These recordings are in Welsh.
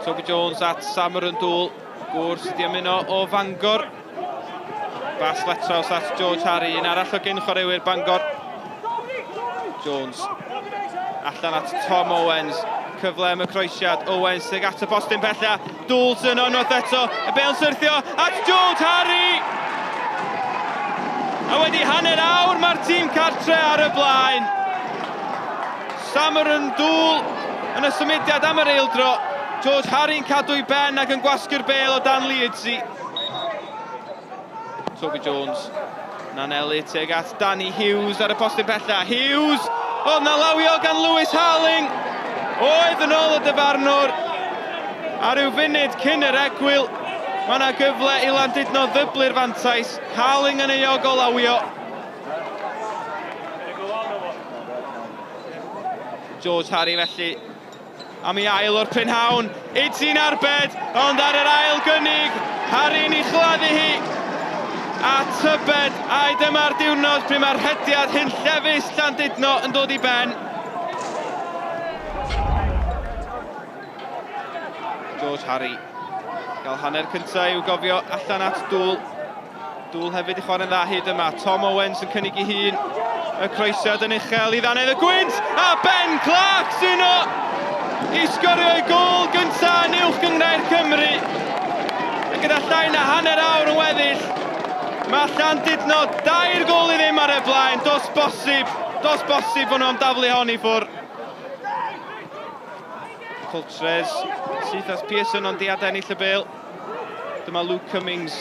Toby Jones at Llandudno. Gwrs wedi ymuno o Fangor. Bas Letraws at George Harry, un arall o gynghorwyr Bangor. Jones allan at Tom Owens. Cyfle am y croesiad, Owens sy'n at y postyn bella. Dwls yn onweth eto, y bel syrthio at George Harry. A wedi hanner awr mae'r tîm cartre ar y blaen. Llandudno yn y symudiad am yr eildro. George Harry'n cadw i ben ac yn gwasgu'r bel o dan Leedsy. Toby Jones, Nanelli teg at Danny Hughes ar y postyn bella. Hughes, o na lawio gan Lewis Harling. Oedd yn ôl y dyfarnwr. A ryw funud cyn yr egwyl. Mae yna gyfle i Llandudno ddyblu'r fantais. Harling yn euog o lawio. George Harry felly am i ail o'r prynhawn. Idsy'n arbed, ond ar yr ail gynnig. Harry'n ei chladdu hi. A tybed, a'i dyma'r diwrnod pryd mae'r hediad hyn llefus Llandudno yn dod i ben. George Harry gael hanner cyntaf i'w gofio allan at Dŵl. Dŵl hefyd i chwarae'n dda hyd yma. Tom Owens yn cynnig i hun. Y croesiad yn uchel i ddannedd y gwynt. A Ben Clark sy'n o i sgorio ei gol gyntaf yn uwch Gynghrair Cymru. A gyda llai na hanner awr yn weddill, mae Llandudno 2 gol i ddim ar y blaen. Dos bosib bod nhw'n daflu hon i ffwrdd. Coltres, syth as Pearson ond di adennill y bel. Dyma Luke Cummings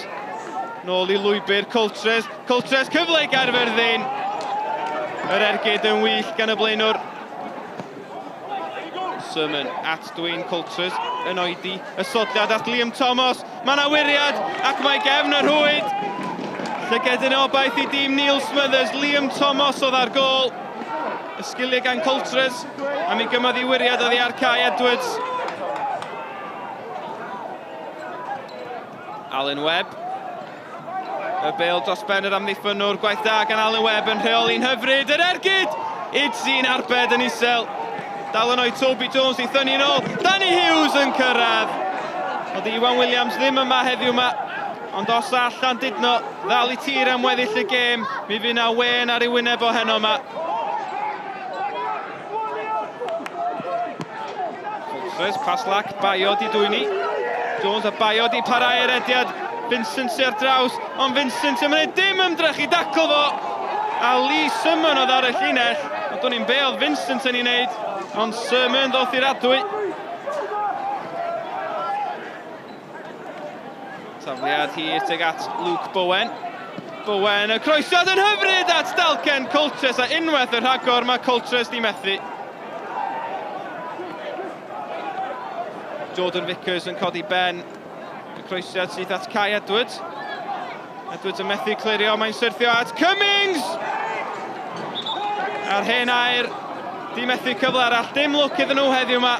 nôl i lwybr. Coltres cyfle i Caerfyrddin. Yr ergyd yn wych gan y blaenwr. Sermon at Dwayne Coltres yn oedi. Y sodliad at Liam Thomas. Mae yna wiriad ac mae gefn y rhwyd. Llygedyn obaith i dîm Neil Smothers. Liam Thomas oedd ar gol. Y sgiliau gan Coltres, a mi gymodd i wiriad oddi ar Kai Edwards. Alan Webb. Y bel dros ben yr amddiffynwr, gwaith da gan Alan Webb yn rheoli'n hyfryd. Yr ergyd! Idsy'n arbed yn isel. Dal yn oed Toby Jones i thynnu nôl. Danny Hughes yn cyrraedd. Oedd Iwan Williams ddim yma heddiw yma. Ond os all Llandudno ddal i tir am weddill y gêm, mi fydd na wen ar ei wyneb o heno yma. Paslac, Baio di dwyni. Jones a Baio di parhau'r ediad. Vincent sy'n ar draws, ond Vincent yn mynd dim ymdrech i dacl fo. A Lee Symon oedd ar y llinell. Ond dwi'n ni'n be oedd Vincent yn ei wneud. Ond Symon ddoth i'r adwy. Tafliad hir teg at Luke Bowen. Bowen, y croesiad yn hyfryd at Dalken Coltres a unwaith y rhagor mae Coltres di methu. Jordan Vickers yn codi ben. Y croesiad sydd at Kai Edwards. Edwards yn methu clirio, mae'n syrthio at Cummings! A'r hen air di methu cyfle arall. Dim lwc iddyn nhw heddiw yma.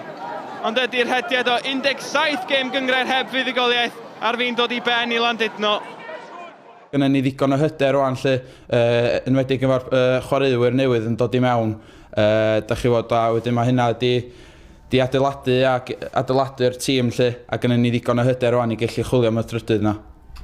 Ond ydy'r hediad o 17 gêm Gynghrair heb fuddugoliaeth ar fi'n dod i ben i Llandudno. Gynna ni ddigon o hyder rwan lle, enwedig efo'r chwaraewyr newydd yn dod i mewn. Da chi fod a wedyn mae hynna di adeiladu'r tîm lle, a gynna ni ddigon o hyder rwan i gallu chwilio am y drydydd na.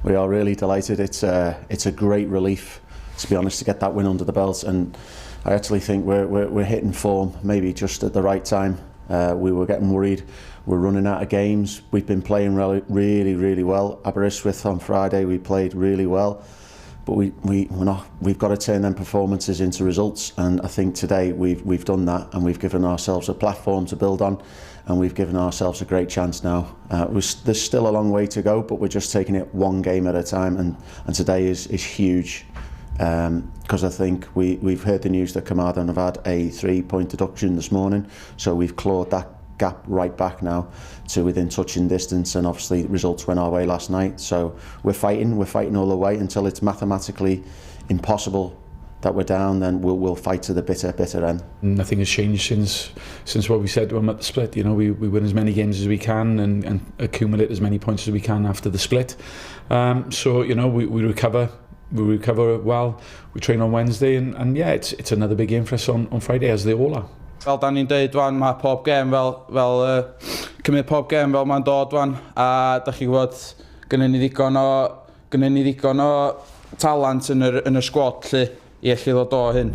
We are really delighted. It's a great relief, to be honest, to get that win under the belt, and I actually think we're hitting form maybe just at the right time. We were getting worried. We're running out of games. We've been playing really well. Aberystwyth on Friday we played really well, but we've got to turn them performances into results, and I think today we've done that, and we've given ourselves a platform to build on, and we've given ourselves a great chance now. There's still a long way to go, but we're just taking it one game at a time, and today is huge, because I think we've heard the news that Carmarthen have had a 3-point deduction this morning, so we've clawed that gap right back now to within touching distance, and obviously results went our way last night, so we're fighting all the way until it's mathematically impossible that we're down. Then we'll fight to the bitter end. Nothing has changed since what we said to them at the split. You know, we win as many games as we can and accumulate as many points as we can after the split. So you know, we recover well. We train on Wednesday, and yeah, it's another big game for us on Friday, as they all are. Fel da ni'n dweud wan, mae pob gêm cymryd pob gêm fel mae'n dod wan, a da chi gwybod, gynnu ni ddigon o talant yn y sgwad lle i allu ddod o hyn.